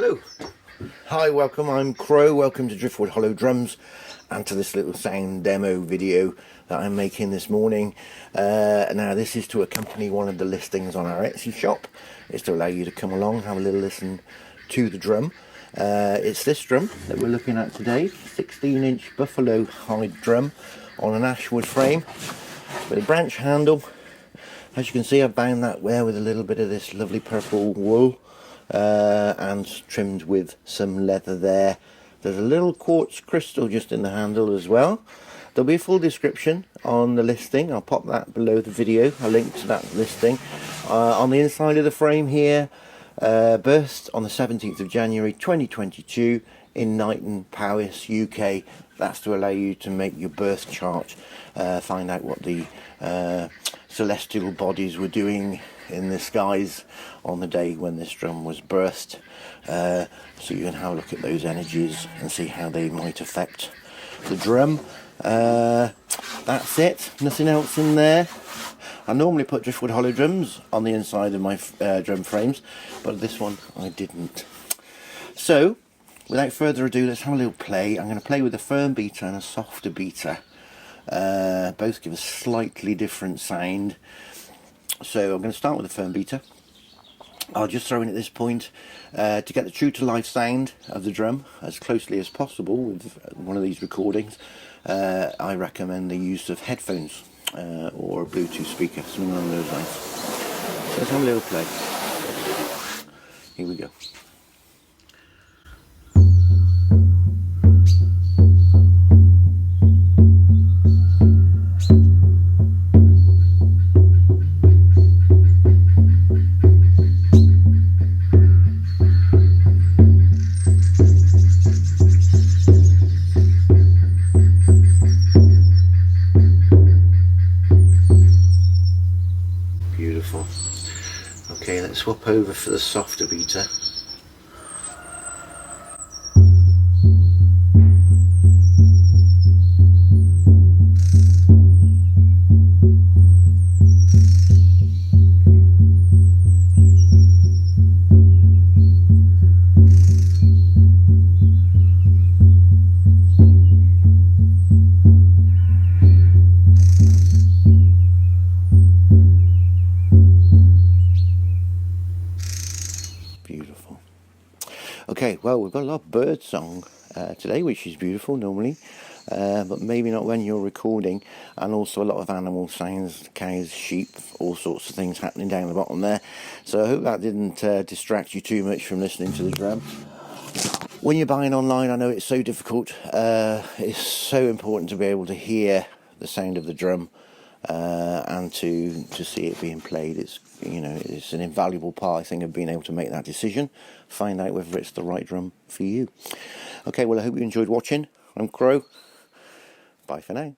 Hello. Hi, welcome. I'm Crow. Welcome to Driftwood Hollow Drums and to this little sound demo video that I'm making this morning. Now this is to accompany one of the listings on our Etsy shop. It's to allow you to come along, have a little listen to the drum. It's this drum that we're looking at today, 16-inch buffalo hide drum on an ashwood frame with a branch handle. As you can see, I've bound that there with a little bit of this lovely purple wool and trimmed with some leather there. There's a little quartz crystal just in the handle as well. There'll be a full description on the listing. I'll pop that below the video, a link to that listing. On the inside of the frame here, birthed on the 17th of January 2022 in Knighton, Powys, UK. That's to allow you to make your birth chart, find out what the celestial bodies were doing in the skies on the day when this drum was birthed, so you can have a look at those energies and see how they might affect the drum. That's it, nothing else in there. I normally put Driftwood Hollow drums on the inside of my drum frames, but this one I didn't. So without further ado, let's have a little play. I'm going to play with a firm beater and a softer beater. Both give a slightly different sound. So I'm going to start with a firm beater. I'll just throw in at this point, to get the true to life sound of the drum as closely as possible with one of these recordings, I recommend the use of headphones or a Bluetooth speaker, something along those lines. So let's have a little play. Here we go. Beautiful. Okay, let's swap over for the softer beater. Beautiful. Okay, well, we've got a lot of bird song today, which is beautiful normally, but maybe not when you're recording, and also a lot of animal sounds, cows, sheep, all sorts of things happening down the bottom there. So I hope that didn't distract you too much from listening to the drum. When you're buying online, I know it's so difficult. It's so important to be able to hear the sound of the drum and to see it being played. It's, you know, it's an invaluable part, I think, of being able to make that decision, find out whether it's the right drum for you. Okay, well, I hope you enjoyed watching. I'm Crow. Bye for now.